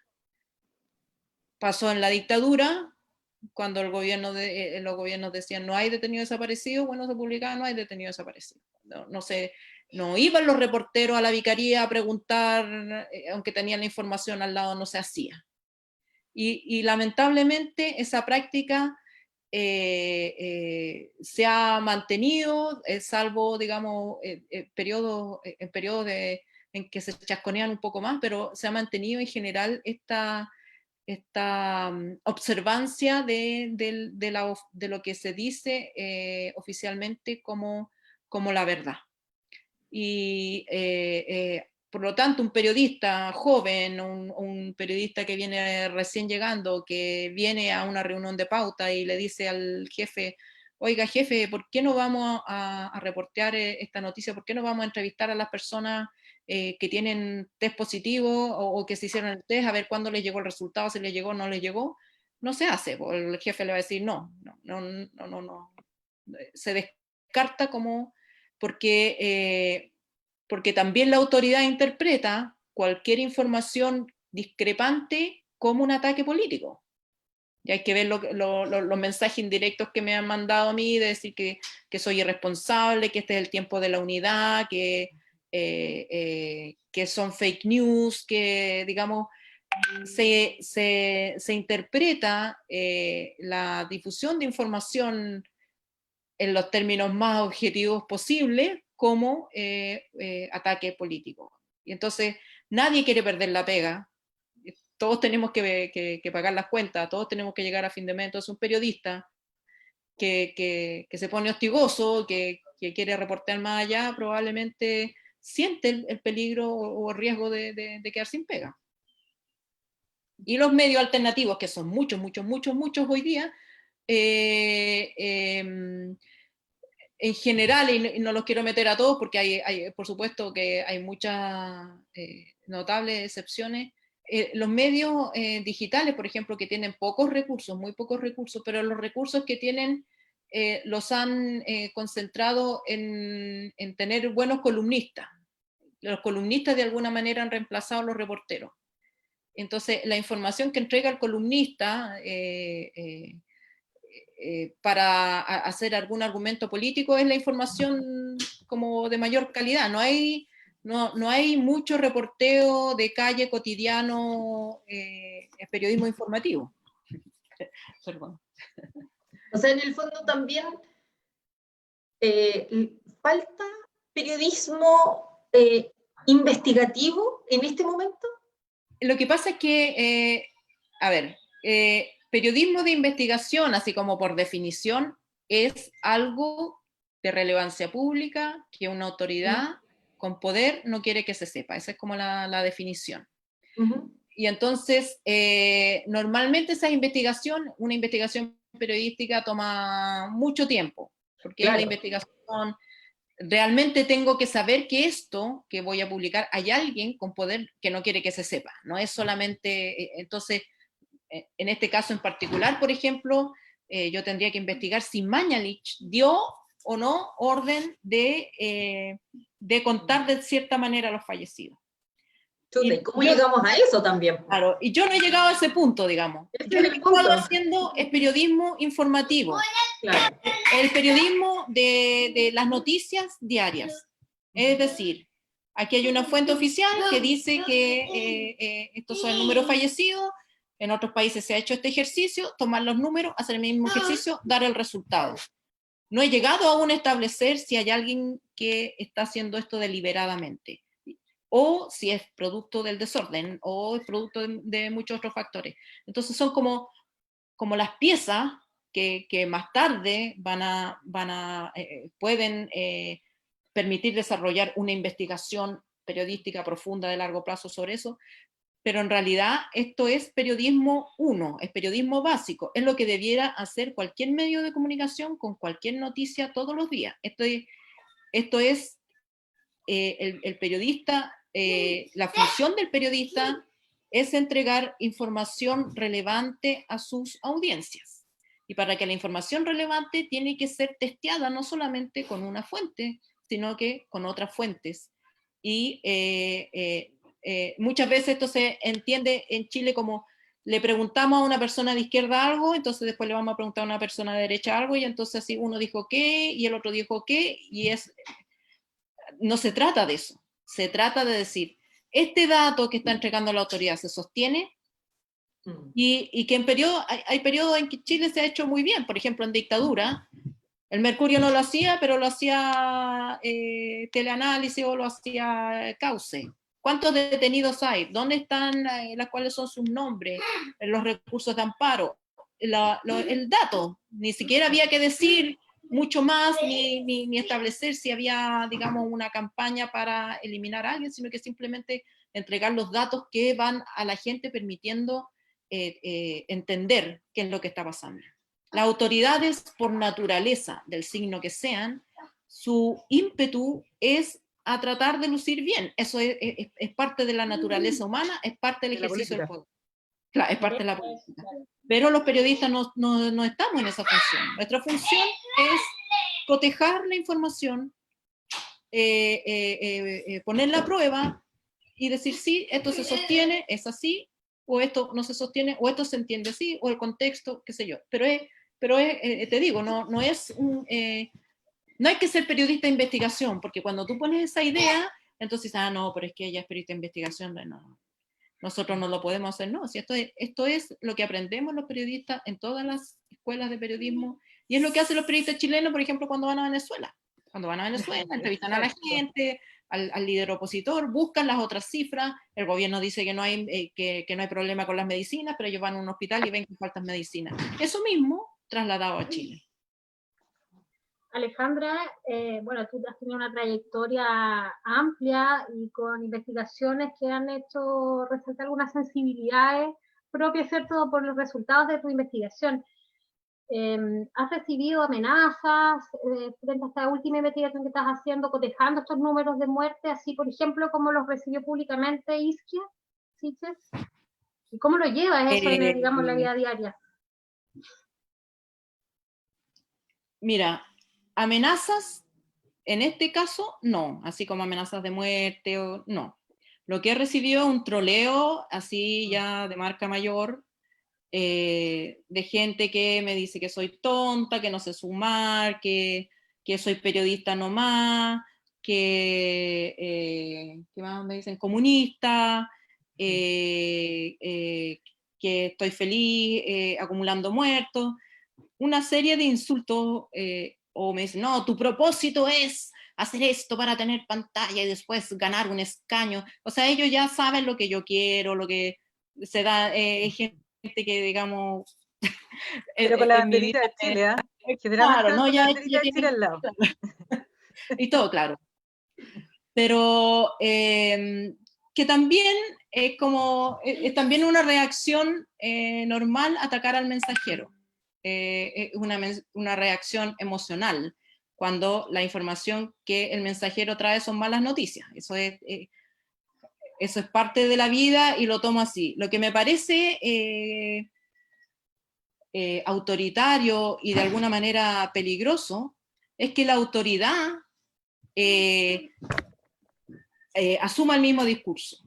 Pasó en la dictadura, cuando los gobiernos decían no hay detenido desaparecido, bueno, se publicaba no hay detenido desaparecido. No iban los reporteros a la vicaría a preguntar, aunque tenían la información al lado, no se hacía. Y lamentablemente esa práctica se ha mantenido, salvo, digamos, periodos en que se chasconean un poco más, pero se ha mantenido en general esta observancia de lo que se dice oficialmente como la verdad. Y por lo tanto, un periodista joven, un periodista que viene recién llegando, que viene a una reunión de pauta y le dice al jefe, oiga jefe, ¿por qué no vamos a reportear esta noticia? ¿Por qué no vamos a entrevistar a las personas que tienen test positivo o que se hicieron el test, a ver cuándo les llegó el resultado, si les llegó o no les llegó? No se hace, el jefe le va a decir no. Se descarta como porque también la autoridad interpreta cualquier información discrepante como un ataque político. Y hay que ver los mensajes indirectos que me han mandado a mí, de decir que soy irresponsable, que este es el tiempo de la unidad, que son fake news, que, digamos, se interpreta la difusión de información en los términos más objetivos posibles como ataque político. Y entonces nadie quiere perder la pega, todos tenemos que pagar las cuentas, todos tenemos que llegar a fin de mes. Entonces un periodista que se pone hostigoso, que quiere reportear más allá, probablemente siente el peligro o el riesgo de quedar sin pega. Y los medios alternativos, que son muchos hoy día, en general, y no los quiero meter a todos porque hay por supuesto que hay muchas notables excepciones, los medios digitales, por ejemplo, que tienen pocos recursos, muy pocos recursos, pero los recursos que tienen los han concentrado en tener buenos columnistas. Los columnistas de alguna manera han reemplazado a los reporteros. Entonces, la información que entrega el columnista para hacer algún argumento político es la información como de mayor calidad. No hay mucho reporteo de calle cotidiano, periodismo informativo. Perdón. O sea, en el fondo también falta periodismo investigativo en este momento. Lo que pasa es que, periodismo de investigación, así como por definición, es algo de relevancia pública que una autoridad con poder no quiere que se sepa. Esa es como la definición. Y entonces, normalmente esa investigación, una investigación periodística toma mucho tiempo, porque es la investigación. Realmente tengo que saber que esto que voy a publicar hay alguien con poder que no quiere que se sepa, no es solamente, entonces, en este caso en particular, por ejemplo, yo tendría que investigar si Mañalich dio o no orden de contar de cierta manera a los fallecidos. ¿Cómo llegamos a eso también? Claro, y yo no he llegado a ese punto, digamos. Yo lo que he estado haciendo es periodismo informativo. Claro. El periodismo de las noticias diarias. Es decir, aquí hay una fuente oficial que dice que estos son el número fallecido, en otros países se ha hecho este ejercicio, tomar los números, hacer el mismo ejercicio, dar el resultado. No he llegado aún a establecer si hay alguien que está haciendo esto deliberadamente, o si es producto del desorden, o es producto de muchos otros factores. Entonces son como las piezas que más tarde pueden permitir desarrollar una investigación periodística profunda de largo plazo sobre eso, pero en realidad esto es periodismo 1, es periodismo básico, es lo que debiera hacer cualquier medio de comunicación con cualquier noticia todos los días. Esto es el periodista, la función del periodista es entregar información relevante a sus audiencias. Y para que la información relevante tiene que ser testeada no solamente con una fuente, sino que con otras fuentes. Y muchas veces esto se entiende en Chile como le preguntamos a una persona de izquierda algo, entonces después le vamos a preguntar a una persona de derecha algo, y entonces así uno dijo qué, y el otro dijo qué, y no se trata de eso. Se trata de decir, este dato que está entregando la autoridad se sostiene, y que hay periodos en que Chile se ha hecho muy bien. Por ejemplo, en dictadura, el Mercurio no lo hacía, pero lo hacía Teleanálisis o lo hacía Cauce. ¿Cuántos detenidos hay? ¿Dónde están? ¿Cuáles son sus nombres? Los recursos de amparo. El dato. Ni siquiera había que decir mucho más, ni establecer si había, digamos, una campaña para eliminar a alguien, sino que simplemente entregar los datos que van a la gente permitiendo entender qué es lo que está pasando. Las autoridades, por naturaleza, del signo que sean, su ímpetu es a tratar de lucir bien. Eso es parte de la naturaleza humana, es parte del ejercicio del poder. Claro, es parte de la política. Pero los periodistas no estamos en esa función. Nuestra función es cotejar la información, ponerla a prueba y decir, sí, esto se sostiene, es así, o esto no se sostiene, o esto se entiende así, o el contexto, qué sé yo. Pero te digo, no hay que ser periodista de investigación, porque cuando tú pones esa idea, entonces, no, pero es que ella es periodista de investigación, no. Nosotros no lo podemos hacer, no. Si esto es lo que aprendemos los periodistas en todas las escuelas de periodismo, y es lo que hacen los periodistas chilenos, por ejemplo, cuando van a Venezuela. Cuando van a Venezuela, entrevistan a la gente, al líder opositor, buscan las otras cifras, el gobierno dice que no hay problema con las medicinas, pero ellos van a un hospital y ven que faltan medicinas. Eso mismo trasladado a Chile. Alejandra, bueno, tú has tenido una trayectoria amplia y con investigaciones que han hecho resaltar algunas sensibilidades propias, ¿cierto?, por los resultados de tu investigación. ¿Has recibido amenazas frente a esta última investigación que estás haciendo, cotejando estos números de muerte, así por ejemplo como los recibió públicamente Isquia, Siches? ¿Y cómo lo llevas eso en, digamos, la vida diaria? Mira, amenazas, en este caso, no, así como amenazas de muerte, o no. Lo que he recibido es un troleo, así ya de marca mayor, de gente que me dice que soy tonta, que no sé sumar, que soy periodista nomás, ¿qué más me dicen? Comunista, que estoy feliz acumulando muertos, una serie de insultos, o me dicen, no, tu propósito es hacer esto para tener pantalla y después ganar un escaño. O sea, ellos ya saben lo que yo quiero, lo que se da, gente que, digamos... Pero con la banderita de Chile, ¿eh? Generalmente claro, no, con ya, la banderita de Chile al lado. Y todo claro. Pero que también es como, es también una reacción normal atacar al mensajero. Es una reacción emocional cuando la información que el mensajero trae son malas noticias. Eso es parte de la vida y lo tomo así. Lo que me parece autoritario y de alguna manera peligroso es que la autoridad asuma el mismo discurso.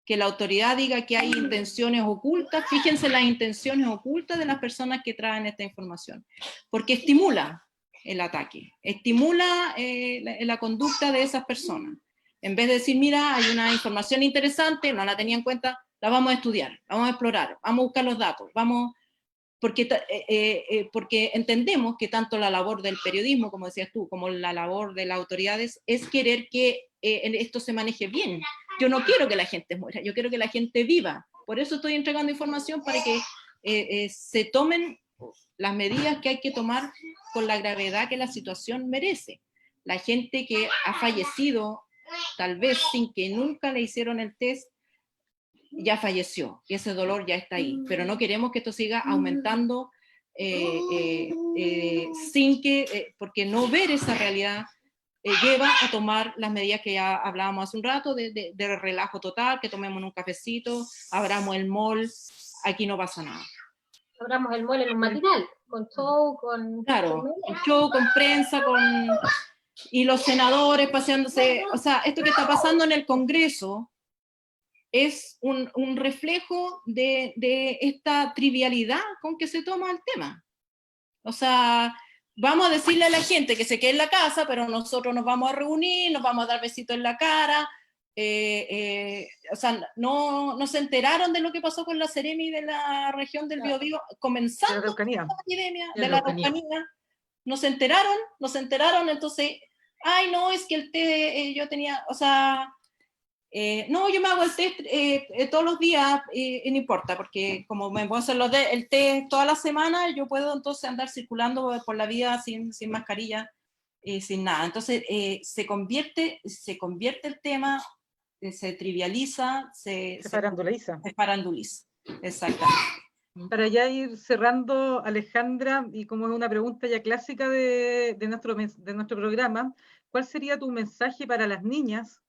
Que la autoridad diga que hay intenciones ocultas, fíjense las intenciones ocultas de las personas que traen esta información, porque estimula el ataque, estimula la conducta de esas personas. En vez de decir, mira, hay una información interesante, no la tenía en cuenta, la vamos a estudiar, la vamos a explorar, vamos a buscar los datos, porque entendemos que tanto la labor del periodismo, como decías tú, como la labor de las autoridades, es querer que esto se maneje bien. Yo no quiero que la gente muera, yo quiero que la gente viva. Por eso estoy entregando información para que se tomen las medidas que hay que tomar con la gravedad que la situación merece. La gente que ha fallecido, tal vez sin que nunca le hicieron el test, ya falleció y ese dolor ya está ahí, pero no queremos que esto siga aumentando porque no ver esa realidad lleva a tomar las medidas que ya hablábamos hace un rato, de relajo total, que tomemos un cafecito, abramos el mall, aquí no pasa nada. Abramos el mall en un matinal, con show, con... Claro, con show, con prensa, y los senadores paseándose, o sea, esto que está pasando en el Congreso es un reflejo de esta trivialidad con que se toma el tema. O sea, vamos a decirle a la gente que se quede en la casa, pero nosotros nos vamos a reunir, nos vamos a dar besitos en la cara. O sea, no se enteraron de lo que pasó con la Seremi de la región del Biobío, comenzando la epidemia de la Araucanía. No se enteraron, entonces, ay, no, es que el té yo tenía, o sea... no, yo me hago el test todos los días y no importa, porque como me puedo hacer el test toda la semana, yo puedo entonces andar circulando por la vida sin mascarilla, sin nada. Entonces se convierte el tema, se trivializa, se faranduliza. Se faranduliza, exactamente. Para ya ir cerrando, Alejandra, y como es una pregunta ya clásica de nuestro programa, ¿cuál sería tu mensaje para las niñas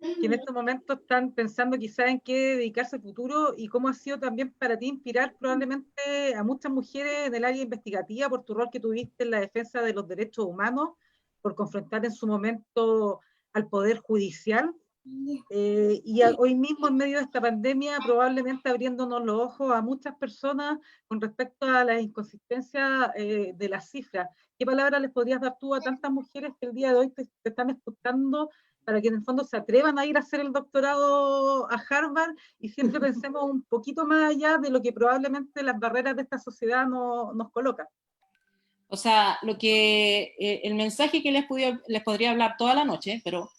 que en estos momentos están pensando quizás en qué dedicarse al futuro, y cómo ha sido también para ti inspirar probablemente a muchas mujeres en el área investigativa por tu rol que tuviste en la defensa de los derechos humanos, por confrontar en su momento al Poder Judicial, y hoy mismo en medio de esta pandemia probablemente abriéndonos los ojos a muchas personas con respecto a las inconsistencias de las cifras? ¿Qué palabras les podrías dar tú a tantas mujeres que el día de hoy te están escuchando, para que en el fondo se atrevan a ir a hacer el doctorado a Harvard y siempre pensemos un poquito más allá de lo que probablemente las barreras de esta sociedad nos colocan? O sea, el mensaje que les podría hablar toda la noche, pero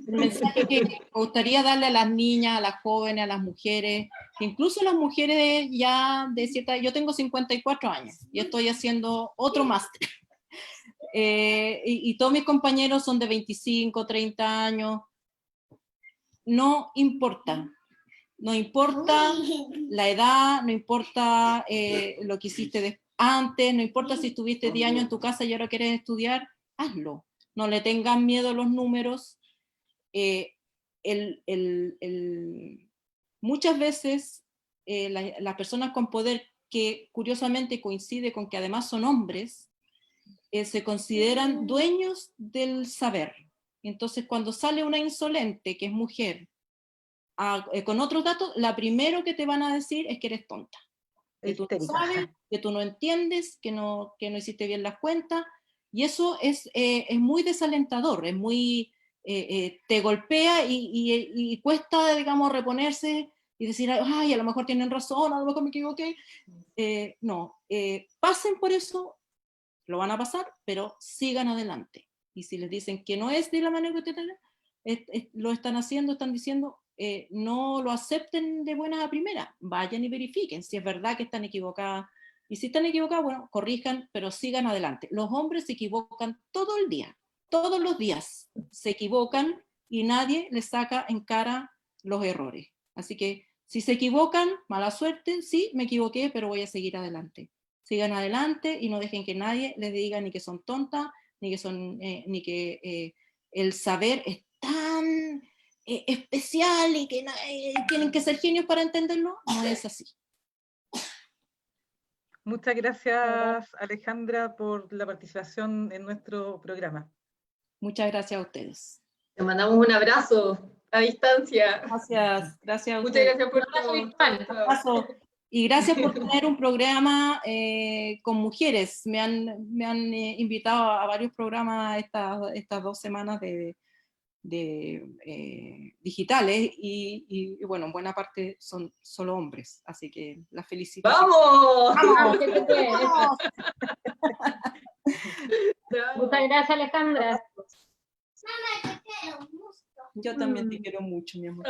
el mensaje que me gustaría darle a las niñas, a las jóvenes, a las mujeres, que incluso las mujeres ya de cierta... Yo tengo 54 años y estoy haciendo otro máster. y todos mis compañeros son de 25, 30 años. No importa. No importa la edad, no importa lo que hiciste antes, no importa si estuviste 10 años en tu casa y ahora quieres estudiar, hazlo. No le tengan miedo a los números. Muchas veces las personas con poder, que curiosamente coincide con que además son hombres, se consideran dueños del saber. Entonces cuando sale una insolente que es mujer, con otros datos, la primero que te van a decir es que eres tonta, que tú no sabes, que tú no entiendes, que no hiciste bien las cuentas, y eso es muy desalentador, es muy, te golpea y cuesta, digamos, reponerse y decir, ay, a lo mejor tienen razón, a lo mejor me equivoqué. Pasen por eso, lo van a pasar, pero sigan adelante. Y si les dicen que no es de la manera que ustedes lo están haciendo, están diciendo, no lo acepten de buenas a primeras, vayan y verifiquen si es verdad que están equivocadas, y si están equivocadas, bueno, corrijan, pero sigan adelante. Los hombres se equivocan todo el día, todos los días se equivocan y nadie les saca en cara los errores. Así que si se equivocan, mala suerte, sí, me equivoqué, pero voy a seguir adelante. Sigan adelante y no dejen que nadie les diga ni que son tontas, ni que el saber es tan especial y que tienen que ser genios para entenderlo. No es así. Muchas gracias, Alejandra, por la participación en nuestro programa. Muchas gracias a ustedes. Te mandamos un abrazo a distancia. Gracias a Muchas ustedes. gracias por todo. Abrazo. Y gracias por tener un programa con mujeres. Me han invitado a varios programas estas 2 semanas digitales y bueno, en buena parte son solo hombres, así que las felicito. ¡Vamos! ¡Vamos! Muchas gracias, Alejandra. Yo también te quiero mucho, mi amor.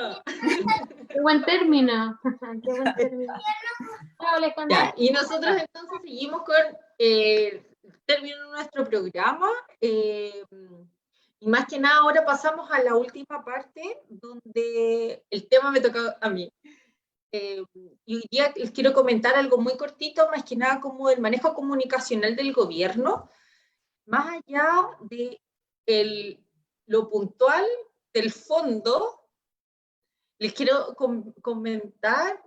Qué buen término. Qué buen término. Chao, Alejandra. Ya, y nosotros entonces seguimos con terminando nuestro programa. Y más que nada ahora pasamos a la última parte donde el tema me toca a mí. Y hoy día les quiero comentar algo muy cortito, más que nada como el manejo comunicacional del gobierno, más allá de lo puntual del fondo. Les quiero comentar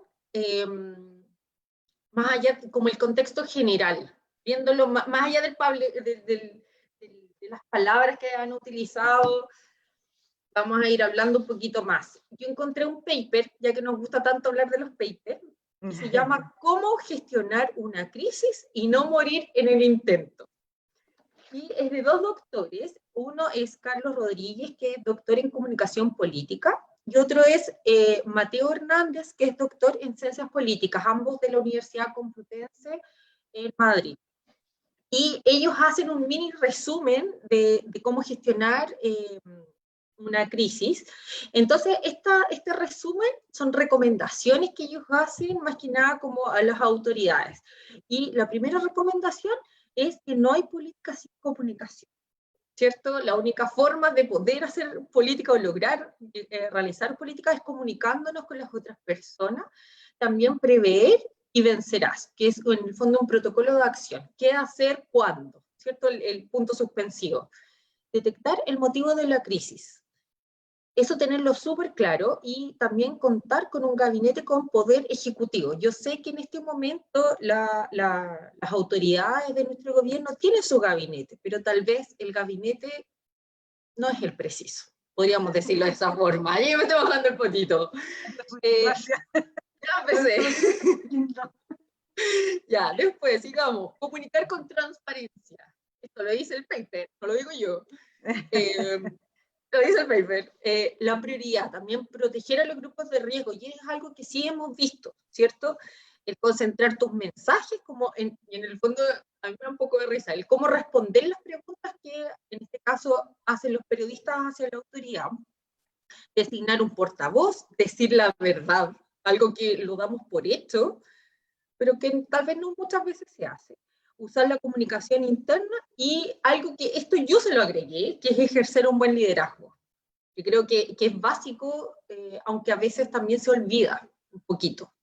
más allá como el contexto general, viéndolo más allá de las palabras que han utilizado. Vamos a ir hablando un poquito más. Yo encontré un paper, ya que nos gusta tanto hablar de los papers, que se llama ¿Cómo gestionar una crisis y no morir en el intento? Y es de 2 doctores. Uno es Carlos Rodríguez, que es doctor en comunicación política, y otro es Mateo Hernández, que es doctor en ciencias políticas, ambos de la Universidad Complutense en Madrid. Y ellos hacen un mini resumen de cómo gestionar una crisis. Entonces, este resumen son recomendaciones que ellos hacen más que nada como a las autoridades. Y la primera recomendación es que no hay política sin comunicación, ¿cierto? La única forma de poder hacer política o lograr realizar política es comunicándonos con las otras personas. También prever y vencerás, que es en el fondo un protocolo de acción. ¿Qué hacer cuándo? ¿Cierto? El punto suspensivo. Detectar el motivo de la crisis. Eso tenerlo súper claro, y también contar con un gabinete con poder ejecutivo. Yo sé que en este momento las autoridades de nuestro gobierno tienen su gabinete, pero tal vez el gabinete no es el preciso. Podríamos decirlo de esa forma. Ahí me estoy bajando el potito. Ya empecé. Ya, después, sigamos. Comunicar con transparencia. Esto lo dice el paper, no lo digo yo. Lo dice el paper. La prioridad, también proteger a los grupos de riesgo, y es algo que sí hemos visto, ¿cierto? El concentrar tus mensajes, y en el fondo, a mí me da un poco de risa, el cómo responder las preguntas que, en este caso, hacen los periodistas hacia la autoridad. Designar un portavoz, decir la verdad, algo que lo damos por hecho, pero que tal vez no muchas veces se hace. usar la comunicación interna y algo que esto yo se lo agregué, que es ejercer un buen liderazgo. Yo creo que es básico, aunque a veces también se olvida un poquito.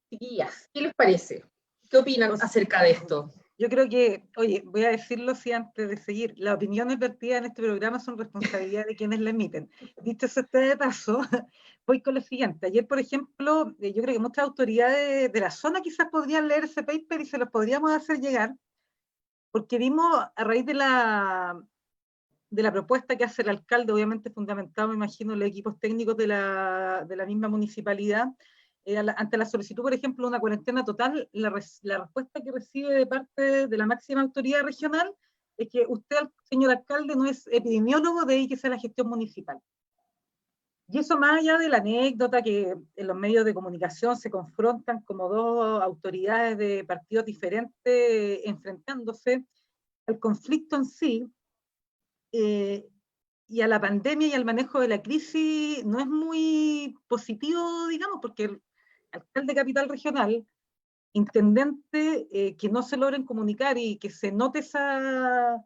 Chiquillas, ¿qué les parece? ¿Qué opinan acerca de esto? Yo creo que, oye, voy a decirlo sí antes de seguir, las opiniones vertidas en este programa son responsabilidad de quienes la emiten. Dicho eso está de paso, voy con lo siguiente. Ayer, por ejemplo, yo creo que muchas autoridades de la zona quizás podrían leer ese paper y se los podríamos hacer llegar, porque vimos a raíz de la propuesta que hace el alcalde, obviamente fundamentado, me imagino, en los equipos técnicos de la misma municipalidad, ante la solicitud, por ejemplo, de una cuarentena total, la respuesta que recibe de parte de la máxima autoridad regional es que usted, señor alcalde, no es epidemiólogo, de ahí que sea la gestión municipal. Y eso más allá de la anécdota que en los medios de comunicación se confrontan como dos autoridades de partidos diferentes enfrentándose, el conflicto en sí, y a la pandemia y al manejo de la crisis no es muy positivo, digamos, porque el alcalde de Capital Regional, intendente, que no se logren comunicar y que se note esa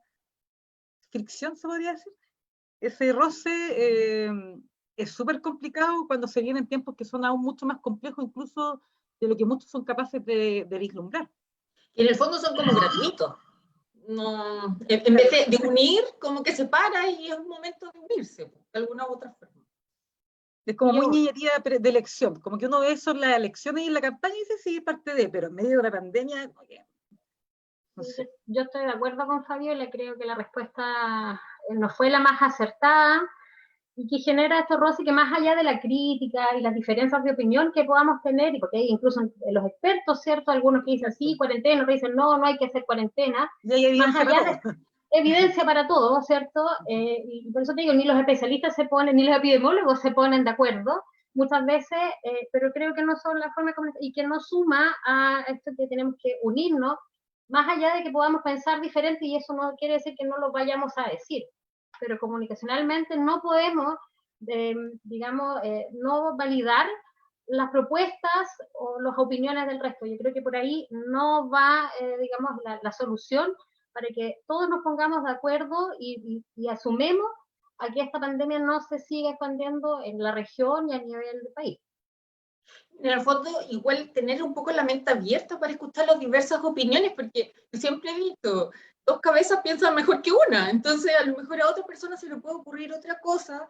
fricción, se podría decir, ese roce, es súper complicado cuando se vienen tiempos que son aún mucho más complejos, incluso de lo que muchos son capaces de vislumbrar. Y en el fondo son como gratuitos. No, en vez de unir, como que separa y es un momento de unirse, de alguna u otra forma. Es como muy niñería de elección, como que uno ve eso en las elecciones y en la campaña y dice, sí, es parte de, pero en medio de la pandemia, no sé. Yo estoy de acuerdo con Fabiola, creo que la respuesta no fue la más acertada y que genera estos roces que más allá de la crítica y las diferencias de opinión que podamos tener, y porque hay incluso los expertos, ¿cierto? Algunos que dicen sí, cuarentena, otros dicen no, no hay que hacer cuarentena. Y hay evidencia más allá para todo. Evidencia para todo, ¿cierto? Y por eso te digo, ni los especialistas se ponen, ni los epidemiólogos se ponen de acuerdo muchas veces, pero creo que no son la forma y que no suma a esto que tenemos que unirnos, más allá de que podamos pensar diferente, y eso no quiere decir que no lo vayamos a decir, pero comunicacionalmente no podemos, digamos, no validar las propuestas o las opiniones del resto. Yo creo que por ahí no va, digamos, la solución para que todos nos pongamos de acuerdo y asumemos a que esta pandemia no se siga expandiendo en la región y a nivel del país. En el fondo, igual tener un poco la mente abierta para escuchar las diversas opiniones, porque yo siempre he visto, dos cabezas piensan mejor que una, entonces a lo mejor a otra persona se le puede ocurrir otra cosa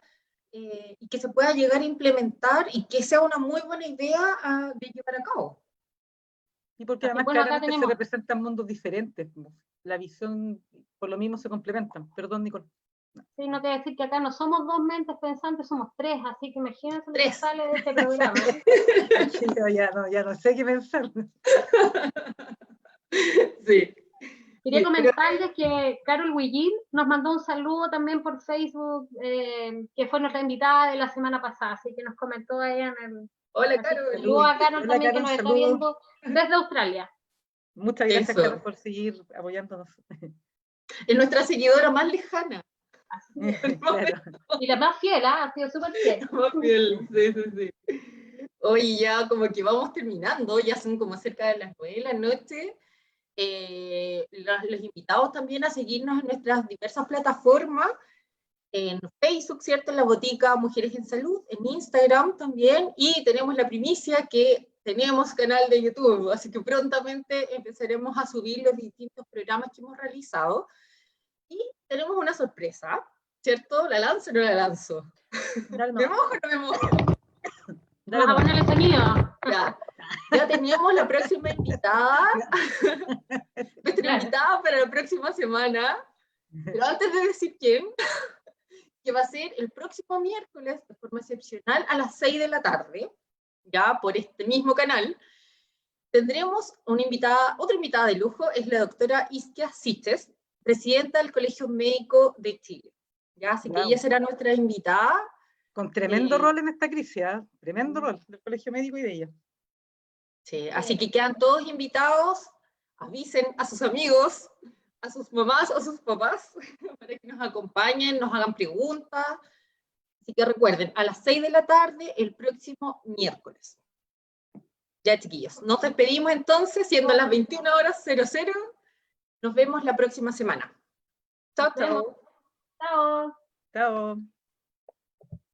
y que se pueda llegar a implementar y que sea una muy buena idea de llevar a cabo. Y porque además claramente se representan mundos diferentes, la visión, por lo mismo se complementan. Perdón, Nicole. Sí, no te voy a decir que acá no somos dos mentes pensantes, somos tres, así que imagínense lo que sale de este programa. Sí, ya no sé qué pensar. Sí. Quería comentarles que Carol Huillín nos mandó un saludo también por Facebook, que fue nuestra invitada de la semana pasada, así que nos comentó ella en el... Hola, Carol. Saludos a Carol también, que nos está viendo desde Australia. Muchas gracias, Carol, por seguir apoyándonos. Es nuestra seguidora más lejana. Claro. Y la más fiel, ha sido súper fiel. La más fiel, sí. Hoy ya como que vamos terminando, ya son como cerca de las 9 de la noche. Los invitados también a seguirnos en nuestras diversas plataformas, en Facebook, ¿cierto? En la Botica Mujeres en Salud, en Instagram también, y tenemos la primicia que tenemos canal de YouTube, así que prontamente empezaremos a subir los distintos programas que hemos realizado. Y tenemos una sorpresa, ¿cierto? ¿La lanzo o no la lanzo? No. ¿Me mojo o no me mojo? Vamos a ponerle sonido. Ya teníamos la próxima invitada, nuestra invitada para la próxima semana, pero antes de decir quién, que va a ser el próximo miércoles, de forma excepcional, a las 6 de la tarde, ya por este mismo canal, tendremos una invitada, otra invitada de lujo, es la doctora Isquia Siches, presidenta del Colegio Médico de Chile. ¿Ya? Así que ella será nuestra invitada. Con tremendo rol en esta crisis, tremendo rol del Colegio Médico y de ella. Sí, así que quedan todos invitados, avisen a sus amigos, a sus mamás o a sus papás, para que nos acompañen, nos hagan preguntas. Así que recuerden, a las 6 de la tarde, el próximo miércoles. Ya, chiquillos, nos despedimos entonces, siendo las 21:00. Nos vemos la próxima semana. Chao, Nos vemos. chao. Chao. Chao.